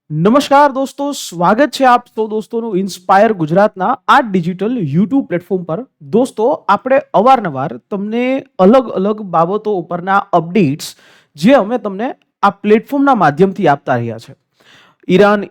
નમસ્કાર દોસ્તો, સ્વાગત છે આપ સૌ દોસ્તોનું ઇન્સ્પાયર ગુજરાતના આ ડિજિટલ યુટ્યુબ પ્લેટફોર્મ પર. દોસ્તો, આપણે અવારનવાર તમને અલગ અલગ બાબતો ઉપરના અપડેટ્સ જે અમે તમને આ પ્લેટફોર્મના માધ્યમથી આપતા રહ્યા છે. ઈરાન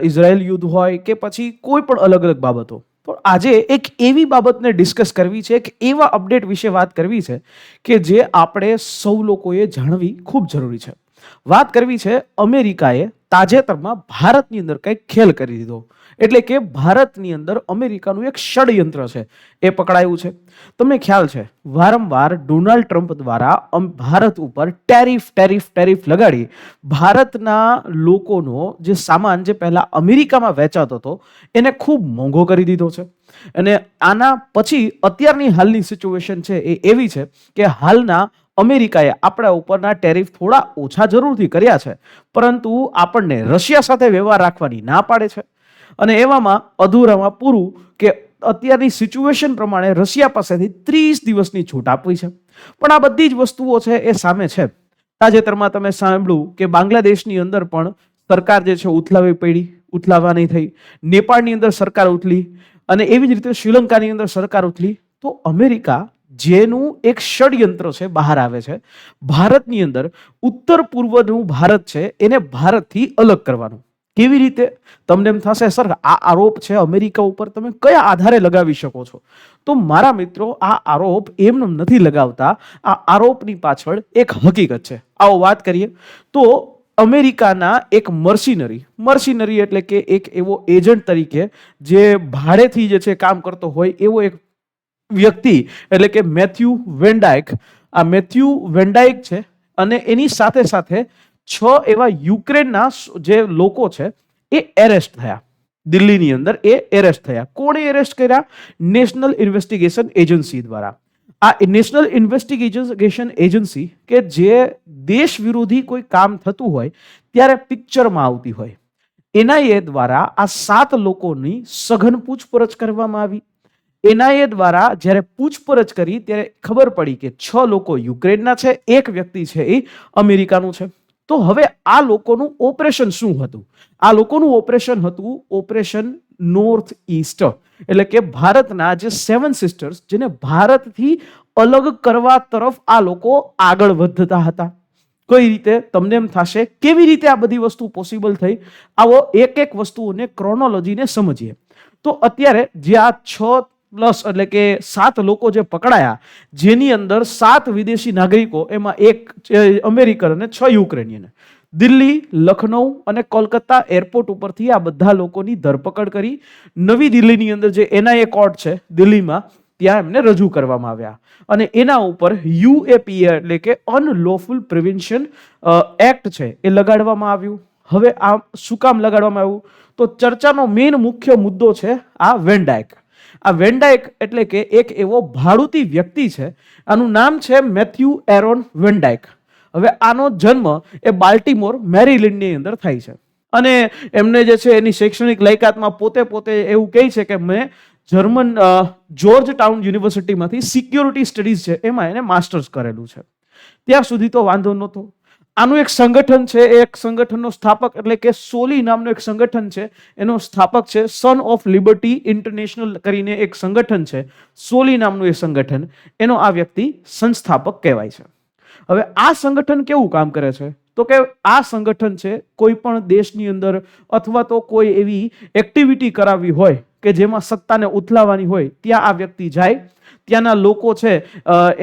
ઇઝરાયલ યુદ્ધ હોય કે પછી કોઈ પણ અલગ અલગ બાબતો. તો આજે એક એવી બાબતને ડિસ્કસ કરવી છે, એક એવા અપડેટ વિશે વાત કરવી છે કે જે આપણે સૌ લોકોએ જાણવી ખૂબ જરૂરી છે. વાત કરવી છે અમેરિકાએ તાજેતરમાં ભારતની અંદર કંઈક ખેલ કરી દીધો, એટલે કે ભારતની અંદર અમેરિકાનું એક ષડયંત્ર છે એ પકડાયું છે. તમને ખ્યાલ છે વારંવાર ડોનાલ્ડ ટ્રમ્પ દ્વારા ભારત ઉપર ટેરિફ લગાડી ભારતના લોકોનો જે સામાન જે પહેલા અમેરિકામાં વેચાતો હતો એને ખૂબ મોંઘો કરી દીધો છે. અને આના પછી અત્યારની હાલની સિચ્યુએશન છે એ એવી છે કે હાલના અમેરિકાએ આપણા ઉપરના ટેરિફ થોડા ઓછા જરૂરથી કર્યા છે, પરંતુ આપણને રશિયા સાથે વ્યવહાર રાખવાની ના પાડે છે. અને એવામાં અધૂરામાં પૂરું કે અત્યારની સિચ્યુએશન પ્રમાણે રશિયા પાસેથી 30 દિવસની છૂટ આપવી છે. પણ આ બધી જ વસ્તુઓ છે એ સામે છે. તાજેતરમાં તમે સાંભળ્યું કે બાંગ્લાદેશની અંદર પણ સરકાર જે છે ઉથલાવવાની થઈ, નેપાળની અંદર સરકાર ઉથલી અને એવી જ રીતે શ્રીલંકાની અંદર સરકાર ઉથલી. તો અમેરિકા જેનું એક ષડયંત્ર છે બહાર આવે છે, ભારતની અંદર ઉત્તર પૂર્વનું ભારત છે એને ભારતથી અલગ કરવાનું. કેવી રીતે? તમને એમ થશે સર આ આરોપ છે અમેરિકા ઉપર તમે કયા આધારે લગાવી શકો છો? તો મારા મિત્રો, આ આરોપ એમને નથી લગાવતા. આ આરોપની પાછળ એક હકીકત છે. આવો વાત કરીએ તો અમેરિકાના એક મર્સિનરી એટલે કે એક એવો એજન્ટ તરીકે જે ભાડેથી જે છે કામ કરતો હોય એવો એક વ્યક્તિ એટલે કે મેથ્યુ વેન્ડાઇક છે. અને એની સાથે સાથે 6 એવા યુક્રેનના જે લોકો છે એ એરેસ્ટ થયા દિલ્હીની અંદર. એ એરેસ્ટ થયા. કોણે એરેસ્ટ કર્યા? નેશનલ ઇન્વેસ્ટિગેશન એજન્સી દ્વારા. આ નેશનલ ઇન્વેસ્ટિગેશન એજન્સી કે જે દેશ વિરોધી કોઈ કામ થતું હોય ત્યારે પિક્ચરમાં આવતી હોય, એનઆઈએ દ્વારા આ 7 લોકોની સઘન પૂછપરછ કરવામાં આવી. એનઆઈએ દ્વારા જ્યારે પૂછપરછ કરી ત્યારે ખબર પડી કે 6 લોકો યુક્રેનના છે, એક વ્યક્તિ છે એ અમેરિકાનું છે. તો હવે આ લોકોનું ઓપરેશન શું હતું? આ લોકોનું ઓપરેશન હતું ઓપરેશન નોર્થ ઈસ્ટ, એટલે કે ભારતના જે 7 સિસ્ટર્સ જેને ભારતથી અલગ કરવા તરફ આ લોકો આગળ વધતા હતા. કઈ રીતે? તમને એમ થશે કેવી રીતે આ બધી વસ્તુ પોસિબલ થઈ? આવો એક એક વસ્તુઓને ક્રોનોલોજીને સમજીએ. તો અત્યારે જે આ 6 પ્લસ એટલે કે 7 લોકો જે પકડાયા, જેની અંદર 7 વિદેશી નાગરિકો, એમાં એક અમેરિકન અને 6 યુક્રેનિયન, દિલ્હી, લખનઉ અને કોલકાતા એરપોર્ટ ઉપરથી આ બધા લોકોની ધરપકડ કરી નવી દિલ્હીની અંદર જે એનઆઈએ કોર્ટ છે દિલ્હીમાં, ત્યાં એમને રજૂ કરવામાં આવ્યા. અને એના ઉપર યુએપીએ એટલે કે અનલોફુલ પ્રિવેન્શન એક્ટ છે એ લગાડવામાં આવ્યું. હવે આ શું કામ લગાડવામાં આવ્યું? તો ચર્ચાનો મેઇન મુખ્ય મુદ્દો છે આ વેન્ડાઇક. આ વેન્ડાઇક એટલે કે એક એવો ભાડુતી વ્યક્તિ છે. આનું નામ છે મેથ્યુ એરોન વેન્ડાઇક. હવે આનો જન્મ એ બાલ્ટીમોર મેરીલેન્ડની અંદર થાય છે. અને એમને જે છે એની શૈક્ષણિક લાયકાતમાં પોતે એવું કહે છે કે મેં જર્મન જોર્જ ટાઉન યુનિવર્સિટીમાંથી સિક્યોરિટી સ્ટડીઝ છે એમાં એને માસ્ટર્સ કરેલું છે. ત્યાં સુધી તો વાંધો નહોતો. આનું એક સંગઠન છે, એક સંગઠનનો સ્થાપક એટલે કે સોલી નામનું એક સંગઠન છે, એનો સ્થાપક છે સન ઓફ લિબર્ટી ઇન્ટરનેશનલ કરીને એક સંગઠન છે. સોલી નામનું એ સંગઠન, એનો આ વ્યક્તિ સંસ્થાપક કહેવાય છે. હવે આ સંગઠન કેવું કામ કરે છે? તો કે આ સંગઠન છે કોઈ પણ દેશની અંદર અથવા તો કોઈ એવી એક્ટિવિટી કરાવવી હોય કે જેમાં સત્તાને ઉથલાવવાની હોય, ત્યાં આ વ્યક્તિ જાય. ત્યાંના લોકો છે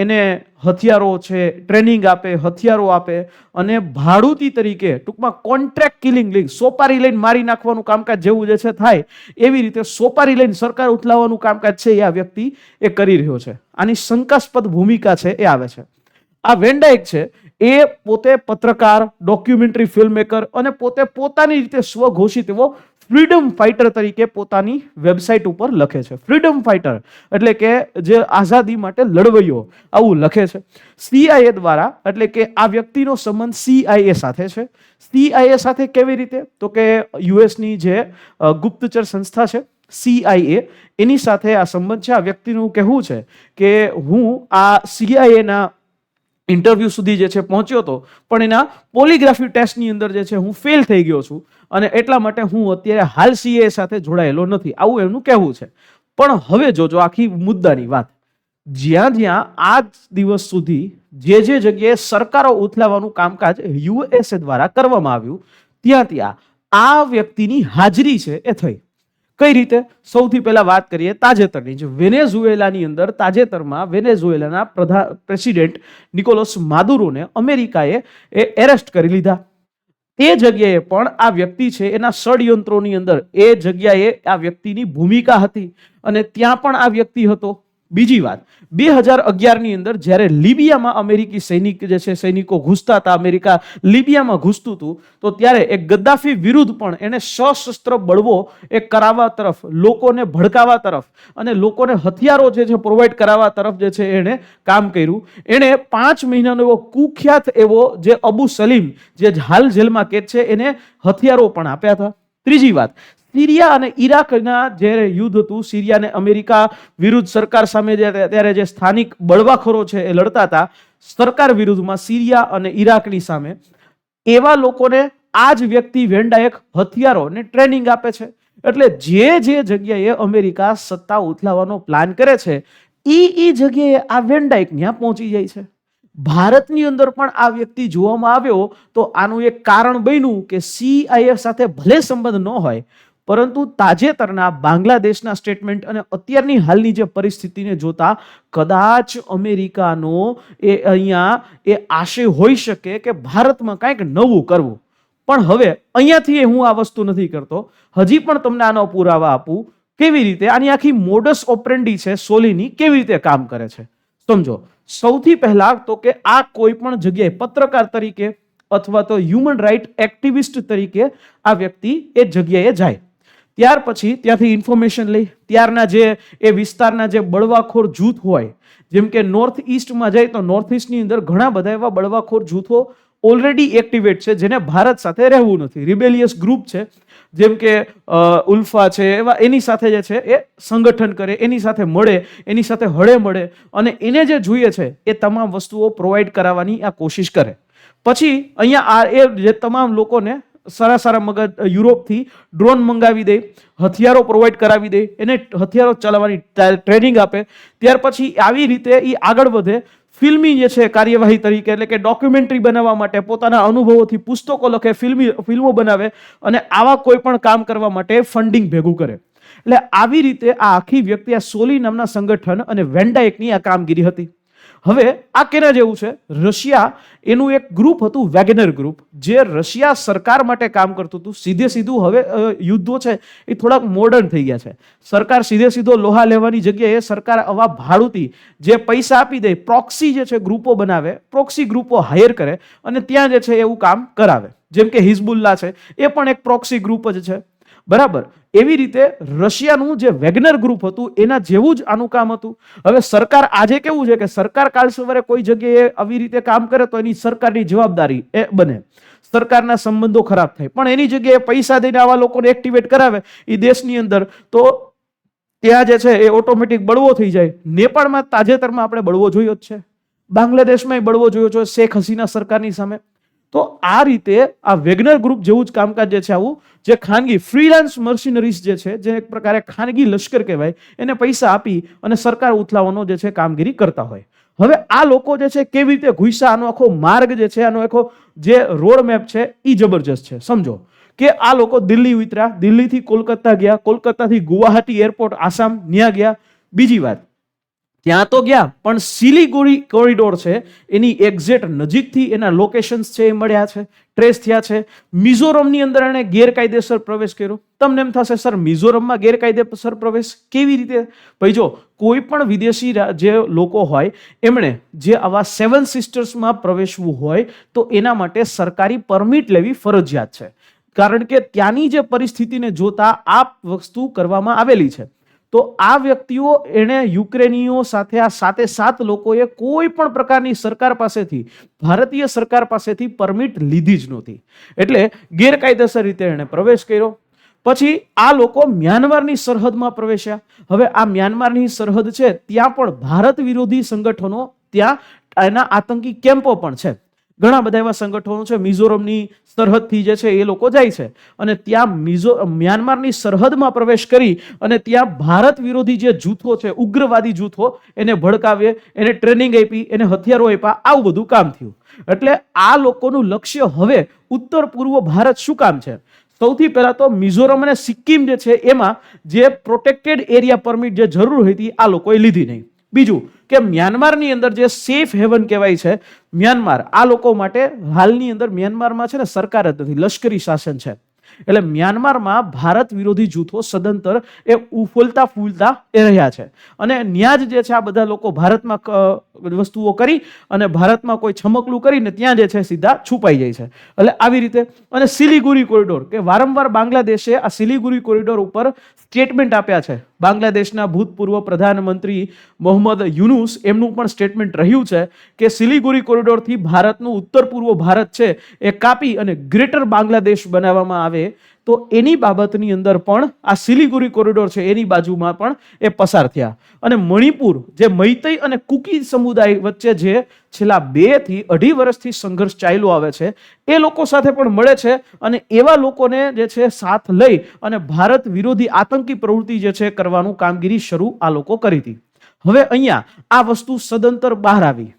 એને હથિયારો છે, ટ્રેનિંગ આપે, હથિયારો આપે અને ભાડુતી તરીકે, ટૂંકમાં કોન્ટ્રાક્ટ કિલિંગ લીગ, સોપારી લઈને મારી નાખવાનું કામકાજ જેવું જે છે થાય એવી રીતે સોપારી લઈને સરકાર ઉથલાવવાનું કામકાજ છે એ આ વ્યક્તિ એ કરી રહ્યો છે. આની શંકાસ્પદ ભૂમિકા છે એ આવે છે. આ વેન્ડાઇક છે એ પોતે પત્રકાર, ડોક્યુમેન્ટરી ફિલ્મ મેકર અને પોતાની રીતે સ્વઘોષિત એવો ફ્રીડમ ફાઇટર તરીકે પોતાની વેબસાઇટ ઉપર લખે છે. ફ્રીડમ ફાઇટર એટલે કે જે આઝાદી માટે લડવૈયો, આવું લખે છે. સીઆઈએ દ્વારા, એટલે કે આ વ્યક્તિનો સંબંધ સીઆઈએ સાથે છે. સીઆઈએ સાથે કેવી રીતે? તો કે યુએસની જે ગુપ્તચર સંસ્થા છે સીઆઈએ, એની સાથે આ સંબંધ છે. આ વ્યક્તિનું કહેવું છે કે હું આ સીઆઈએના ઇન્ટરવ્યુ સુધી જે છે પહોંચ્યો હતો, પણ એના પોલિગ્રાફી ટેસ્ટની અંદર જે છે હું ફેલ થઈ ગયો છું અને એટલા માટે હું અત્યારે હાલ સીએ સાથે જોડાયેલો નથી, આવું એમનું કહેવું છે. પણ હવે જોજો આખી મુદ્દાની વાત, જ્યાં જ્યાં આજ દિવસ સુધી જે જગ્યાએ સરકારો ઉથલાવવાનું કામકાજ યુએસએ દ્વારા કરવામાં આવ્યું, ત્યાં ત્યાં આ વ્યક્તિની હાજરી છે એ થઈ. કઈ રીતે? સૌથી પહેલા વાત કરીએ તાજેતરની જ. વેનેઝુએલાની અંદર તાજેતરમાં વેનેઝુએલાના પ્રેસિડેન્ટ નિકોલસ માદુરોને અમેરિકાએ એરેસ્ટ કરી લીધા. એ જગ્યાએ પણ આ વ્યક્તિ છે એના ષડયંત્રોની અંદર એ જગ્યાએ આ વ્યક્તિની ભૂમિકા હતી અને ત્યાં પણ આ વ્યક્તિ હતો. બીજી વાત, 2011ની અંદર જ્યારે લિબિયામાં અમેરિકી સૈનિકો ઘૂસતા હતા, અમેરિકા લિબિયામાં ઘૂસતું હતું, તો ત્યારે એક ગદ્દાફી વિરુદ્ધ પણ એને સશસ્ત્ર બળવો એ કરાવવા તરફ, લોકોને ભડકાવવા તરફ અને લોકોને હથિયારો જે છે પ્રોવાઈડ કરાવવા તરફ જે છે એને કામ કર્યું. એણે 5 મહિનાનો એવો કુખ્યાત એવો જે અબુ સલીમ, જે હાલ જેલમાં કેદ છે, એને હથિયારો પણ આપ્યા હતા. ત્રીજી વાત, સિરિયા અને ઈરાકના જે યુદ્ધ હતું, સિરિયા અને અમેરિકા વિરુદ્ધ સરકાર સામે ત્યારે જે સ્થાનિક બળવાખોરો છે એ લડતા હતા સરકાર વિરુદ્ધમાં, સિરિયા અને ઈરાકની સામે, એવા લોકોને આ જ વ્યક્તિ વેન્ડાયક હથિયારો ને ટ્રેનિંગ આપે છે. એટલે જે જગ્યાએ અમેરિકા સત્તા ઉથલાવવાનો પ્લાન કરે છે એ જગ્યાએ આ વેન્ડાયક ત્યાં પહોંચી જાય છે. ભારતની અંદર પણ આ વ્યક્તિ જોવામાં આવ્યો તો આનું એક કારણ બન્યું કે સીઆઈએ સાથે ભલે સંબંધ ન હોય, પરંતુ તાજેતરના બાંગ્લાદેશના સ્ટેટમેન્ટ અને અત્યારની હાલની જે પરિસ્થિતિને જોતા કદાચ અમેરિકાનો એ અહીંયા એ આશય હોઈ શકે કે ભારતમાં કંઈક નવું કરવું. પણ હવે અહીંયાથી હું આ વસ્તુ નથી કરતો, હજી પણ તમને આનો પુરાવા આપું કેવી રીતે આની આખી મોડસ ઓપરેન્ડી છે સોલીની કેવી રીતે કામ કરે છે. સમજો, સૌથી પહેલા તો કે આ કોઈ પણ જગ્યાએ પત્રકાર તરીકે અથવા તો હ્યુમન રાઇટ એક્ટિવિસ્ટ તરીકે આ વ્યક્તિ એ જગ્યાએ જાય, ત્યાર પછી ત્યાંથી ઇન્ફોર્મેશન લઈ, ત્યારના જે એ વિસ્તારના જે બળવાખોર જૂથ હોય, જેમ કે નોર્થ ઈસ્ટમાં જાય તો નોર્થ ઈસ્ટની અંદર ઘણા બધા એવા બળવાખોર જૂથો ઓલરેડી એક્ટિવેટ છે જેને ભારત સાથે રહેવું નથી, રિબેલિયસ ગ્રુપ છે, જેમ કે ઉલ્ફા છે, એવા એની સાથે જે છે એ સંગઠન કરે, એની સાથે મળે, એની સાથે હળે મળે અને એને જે જોઈએ છે એ તમામ વસ્તુઓ પ્રોવાઈડ કરાવવાની આ કોશિશ કરે. પછી અહીંયા આ એ જે તમામ લોકોને સારા મગજ યુરોપથી ડ્રોન મંગાવી દે, હથિયારો પ્રોવાઈડ કરાવી દે, એને હથિયારો ચલાવવાની ટ્રેનિંગ આપે. ત્યાર પછી આવી રીતે એ આગળ વધે, ફિલ્મી જે છે કાર્યવાહી તરીકે, એટલે કે ડોક્યુમેન્ટરી બનાવવા માટે પોતાના અનુભવોથી પુસ્તકો લખે, ફિલ્મો બનાવે અને આવા કોઈ પણ કામ કરવા માટે ફંડિંગ ભેગું કરે. એટલે આવી રીતે આ આખી વ્યક્તિ, આ સોલી નામના સંગઠન અને વેન્ડાયકની આ કામગીરી હતી. હવે આ કેના જેવું છે? રશિયા એનું એક ગ્રુપ હતું, વેગનર ગ્રુપ, જે રશિયા સરકાર માટે કામ કરતું હતું. સીધું હવે યુદ્ધો છે એ થોડાક મોડર્ન થઈ ગયા છે. સરકાર સીધો લોહા લેવાની જગ્યાએ સરકાર આવા ભાડુતી જે પૈસા આપી દે, પ્રોક્સી જે છે ગ્રુપો બનાવે, પ્રોક્સી ગ્રુપો હાયર કરે અને ત્યાં જે છે એવું કામ કરાવે. જેમ કે હિઝબુલ્લા છે, એ પણ એક પ્રોક્સી ગ્રુપ જ છે, બરાબર. એવી રીતે રશિયાનું જે વેગનર ગ્રુપ હતું એના જેવું જ આનું કામ હતું. હવે સરકાર આજે કેવું છે કે સરકાર કાલ સવારે કોઈ જગ્યાએ આવી રીતે કામ કરે તો એની સરકારની જવાબદારી એ બને, સરકારના સંબંધો ખરાબ થાય, પણ એની જગ્યાએ પૈસા દઈને આવા લોકોને એક્ટિવેટ કરાવે એ દેશની અંદર, તો ત્યાં જે છે એ ઓટોમેટિક બળવો થઈ જાય. નેપાળમાં તાજેતરમાં આપણે બળવો જોયો જ છે, બાંગ્લાદેશમાં બળવો જોયો છે શેખ હસીના સરકારની સામે. તો આ રીતે આ વેગનર ગ્રુપ જેવું જ કામકાજ જે છે, આવું જે ખાનગી ફ્રીલાન્સ મર્સિનરીઝ જે છે, જે એક પ્રકારે ખાનગી લશ્કર કહેવાય, એને પૈસા આપી અને સરકાર ઉથલાવવાનો જે છે કામગીરી કરતા હોય. હવે આ લોકો જે છે કેવી રીતે ઘૂસ્યા, આનો આખો માર્ગ જે છે, આનો આખો જે રોડ મેપ છે એ જબરજસ્ત છે. સમજો કે આ લોકો દિલ્હી ઉતર્યા, દિલ્હીથી કોલકાતા ગયા, કોલકાતાથી ગુવાહાટી એરપોર્ટ આસામ ન્યા ગયા. બીજી વાત, ત્યાં તો ગયા પણ સિલિગુરી કોરિડોર છે એની એક્ઝેક્ટ નજીકથી એના લોકેશન્સ છે એ મળ્યા છે, ટ્રેસ થયા છે. મિઝોરમની અંદર એણે ગેરકાયદેસર પ્રવેશ કર્યો. તમને એમ થશે સર મિઝોરમમાં ગેરકાયદેસર પ્રવેશ કેવી રીતે? ભાઈ જો, કોઈ પણ વિદેશી જે લોકો હોય એમણે જે આવા 7 સિસ્ટર્સમાં પ્રવેશવું હોય તો એના માટે સરકારી પરમિટ લેવી ફરજિયાત છે, કારણ કે ત્યાંની જે પરિસ્થિતિને જોતા આ વસ્તુ કરવામાં આવેલી છે. તો આ વ્યક્તિઓ એને યુક્રેનીઓ સાથે આ 7 લોકોએ કોઈ પણ પ્રકારની સરકાર પાસેથી, ભારતીય સરકાર પાસેથી પરમિટ લીધી જ નહોતી, એટલે ગેરકાયદેસર રીતે એને પ્રવેશ કર્યો. પછી આ લોકો મ્યાનમારની સરહદમાં પ્રવેશ્યા. હવે આ મ્યાનમારની સરહદ છે ત્યાં પણ ભારત વિરોધી સંગઠનો ત્યાં એના આતંકી કેમ્પો પણ છે. ઘણા બધા એવા સંગઠનો છે, મિઝોરમની સરહદથી જે છે એ લોકો જાય છે અને ત્યાં મ્યાનમારની સરહદમાં પ્રવેશ કરી અને ત્યાં ભારત વિરોધી જે જૂથો છે, ઉગ્રવાદી જૂથો, એને ભડકાવે, એને ટ્રેનિંગ આપી, એને હથિયારો આપ્યા, આવું બધું કામ થયું. એટલે આ લોકોનું લક્ષ્ય હવે ઉત્તર પૂર્વ ભારત શું કામ છે? સૌથી પહેલા તો મિઝોરમ અને સિક્કિમ જે છે એમાં જે પ્રોટેક્ટેડ એરિયા પરમિટ જે જરૂર હતી આ લોકોએ લીધી નહીં. બીજું કે મ્યાનમારની અંદર જે સેફ હેવન કહેવાય છે મ્યાનમાર, આ લોકો માટે હાલની અંદર મ્યાનમારમાં છે ને સરકાર જ નથી, લશ્કરી શાસન છે. એટલે મ્યાનમારમાં ભારત વિરોધી જૂથો સદંતર એ ઉફલતા ફૂલતા રહ્યા છે અને ન્યાજ જે છે આ બધા લોકો ભારતમાં વસ્તુઓ કરી અને ભારતમાં કોઈ છમકલું કરીને ત્યાં જે છે સીધા છુપાઈ જાય છે. એટલે આવી રીતે અને સિલિગુરી કોરિડોર કે વારંવાર બાંગ્લાદેશે આ સિલિગુરી કોરિડોર ઉપર સ્ટેટમેન્ટ આપ્યા છે. બાંગ્લાદેશના ભૂતપૂર્વ પ્રધાનમંત્રી મોહમ્મદ યુનુસ એમનું પણ સ્ટેટમેન્ટ રહ્યું છે કે સિલિગુરી કોરિડોરથી ભારતનું ઉત્તર પૂર્વ ભારત છે એ કાપી અને ગ્રેટર બાંગ્લાદેશ બનાવવામાં આવે તો એની બાબતની અંદર પણ આ સિલિગુરી કોરિડોર છે એની બાજુમાં પણ એ પસાર થયા. અને મણિપુર જે મૈતઈ અને કુકી સમુદાય વચ્ચે જે છેલ્લા 2 થી 2.5 વર્ષથી સંઘર્ષ ચાલ્યો આવે છે એ લોકો સાથે પણ મળે છે અને એવા લોકોને જે છે સાથ લઈ અને ભારત વિરોધી આતંકી પ્રવૃત્તિ જે છે કરવાનું કામગીરી શરૂ આ લોકો કરી હતી. હવે અહીંયા આ વસ્તુ સદંતર બહાર આવી.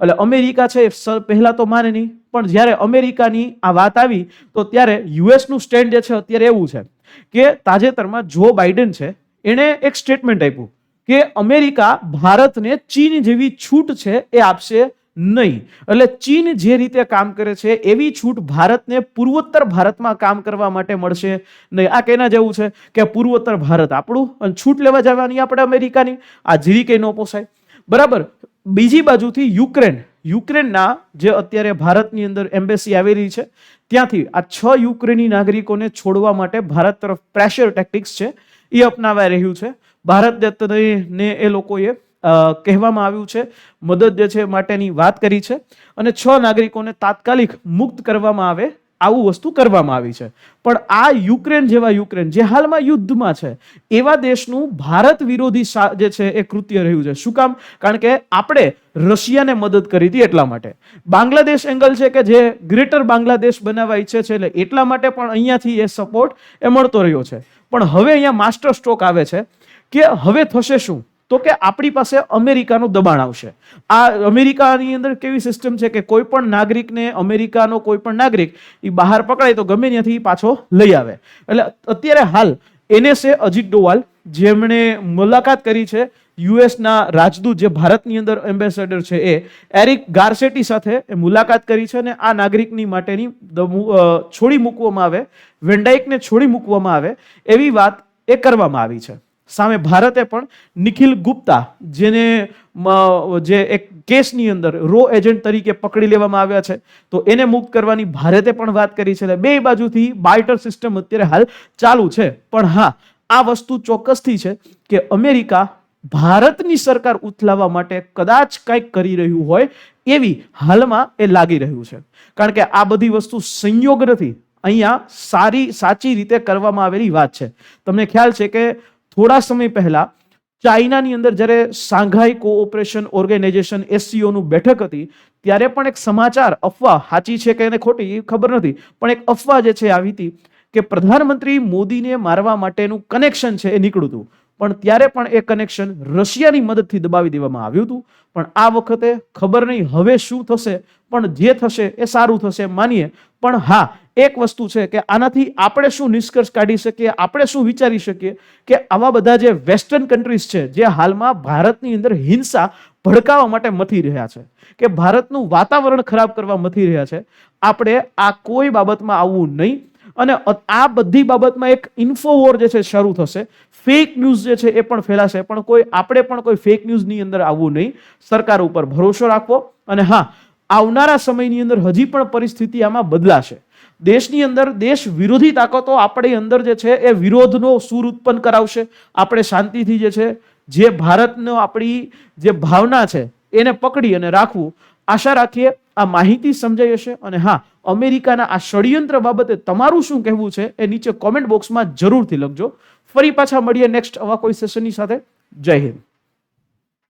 એટલે અમેરિકા છે પહેલા તો માને નહીં, પણ જ્યારે અમેરિકાની આ વાત આવી તો ત્યારે યુએસનું સ્ટેન્ડ જે છે અત્યારે એવું છે કે તાજેતરમાં જો બાઇડન છે એણે એક સ્ટેટમેન્ટ આપ્યું કે અમેરિકા ભારતને ચીન જેવી છૂટ છે એ આપશે નહીં. એટલે ચીન જે રીતે કામ કરે છે એવી છૂટ ભારતને પૂર્વોત્તર ભારતમાં કામ કરવા માટે મળશે નહીં. આ કેના જેવું છે કે પૂર્વોત્તર ભારત આપણું અને છૂટ લેવા જવાની આપણે અમેરિકાની, આ જીરી કઈ ન પોસાય. બરાબર. બીજી બાજુથી યુક્રેનના જે અત્યારે ભારતની અંદર એમ્બેસી આવેલી છે ત્યાંથી આ 6 યુક્રેની નાગરિકોને છોડવા માટે ભારત તરફ પ્રેશર ટેક્ટિક્સ છે એ અપનાવાઈ રહ્યું છે. ભારતને એ લોકોએ કહેવામાં આવ્યું છે, મદદ જે છે માટેની વાત કરી છે અને 6 નાગરિકોને તાત્કાલિક મુક્ત કરવામાં આવે આવું વસ્તુ કરવામાં આવી છે. પણ આ યુક્રેન જેવા યુક્રેન જે હાલમાં યુદ્ધમાં છે એવા દેશનું ભારત વિરોધી જે છે એ કૃત્ય રહ્યું છે. શું કામ? કારણ કે આપણે રશિયાને મદદ કરી હતી એટલા માટે. બાંગ્લાદેશ એંગલ છે કે જે ગ્રેટર બાંગ્લાદેશ બનાવવા ઈચ્છે છે એટલે એટલા માટે પણ અહીંયાથી એ સપોર્ટ એ મળતો રહ્યો છે. પણ હવે અહીંયા માસ્ટર સ્ટ્રોક આવે છે કે હવે થશે શું? તો કે આપણી પાસે અમેરિકાનું દબાણ આવશે. આ અમેરિકાની અંદર કેવી સિસ્ટમ છે કે કોઈ પણ નાગરિકને અમેરિકાનો કોઈ પણ નાગરિક એ બહાર પકડાય તો ગમે ત્યાંથી પાછો લઈ આવે. એટલે અત્યારે હાલ NSA અજીત ડોવાલ જેમણે મુલાકાત કરી છે યુએસના રાજદૂત જે ભારતની અંદર એમ્બેસેડર છે એ એરિક ગાર્સેટી સાથે મુલાકાત કરી છે અને આ નાગરિકની માટેની છોડી મૂકવામાં આવે, વેન્ડાઇકને છોડી મૂકવામાં આવે એવી વાત એ કરવામાં આવી છે. સામે ભારતે પણ નિખિલ ગુપ્તા જેને જે એક કેસની અંદર રો એજન્ટ તરીકે પકડી લેવામાં આવ્યા છે તો એને મુક્ત કરવાની ભારતે પણ વાત કરી છે. બે બાજુથી બાર્ટર સિસ્ટમ અત્યારે હાલ ચાલુ છે. પણ હા, આ વસ્તુ ચોક્કસથી છે કે અમેરિકા ભારતની સરકાર ઉથલાવવા માટે કદાચ કંઈક કરી રહ્યું હોય એવી હાલમાં એ લાગી રહ્યું છે. કારણ કે આ બધી વસ્તુ સંયોગ નથી, અહીંયા સાચી રીતે કરવામાં આવેલી વાત છે. તમને ખ્યાલ છે કે થોડા સમય પહેલા ચાઇનાની અંદર જ્યારે શાંઘાઈ કોઓપરેશન ઓર્ગેનાઇઝેશન SCO નું બેઠક હતી ત્યારે પણ એક સમાચાર અફવા, સાચી છે કે ખોટી એ ખબર નથી, પણ એક અફવા જે છે આવી હતી કે પ્રધાનમંત્રી મોદીને મારવા માટેનું કનેક્શન છે એ નીકળ્યું હતું. પણ ત્યારે પણ એ કનેક્શન રશિયાની મદદથી દબાવી દેવામાં આવ્યું હતું. પણ આ વખતે ખબર નહીં હવે શું થશે, પણ જે થશે એ સારું થશે માનીએ. પણ હા, એક વસ્તુ છે કે આનાથી આપણે શું નિષ્કર્ષ કાઢી શકીએ, આપણે શું વિચારી શકીએ કે આવા બધા જે વેસ્ટર્ન કન્ટ્રીઝ છે જે હાલમાં ભારતની અંદર હિંસા ભડકાવવા માટે મથી રહ્યા છે, કે ભારતનું વાતાવરણ ખરાબ કરવા મથી રહ્યા છે, આપણે આ કોઈ બાબતમાં આવવું નહીં. અને આ બધી બાબતમાં એક ઇન્ફોવોર જે છે શરૂ થશે, ફેક ન્યૂઝ જે છે એ પણ ફેલાશે. પણ આપણે પણ કોઈ ફેક ન્યૂઝની અંદર આવવું નહીં, સરકાર ઉપર ભરોસો રાખવો. અને હા, આવનારા સમયની અંદર હજી પણ પરિસ્થિતિ આમાં બદલાશે. દેશની અંદર દેશ વિરોધી તાકાતો આપણી અંદર જે છે એ વિરોધનો સૂર ઉત્પન્ન કરાવશે. આપણે શાંતિથી જે છે જે ભારતનો આપણી જે ભાવના છે એને પકડી અને રાખવું. આશા રાખીએ આ માહિતી સમજાઈ હશે. અને હા, અમેરિકાના આ ષડયંત્ર બાબતે તમારું શું કહેવું છે એ નીચે કોમેન્ટ બોક્સમાં જરૂરથી લખજો. ફરી પાછા મળીએ નેક્સ્ટ આવા કોઈ સેશનની સાથે. જય હિન્દ.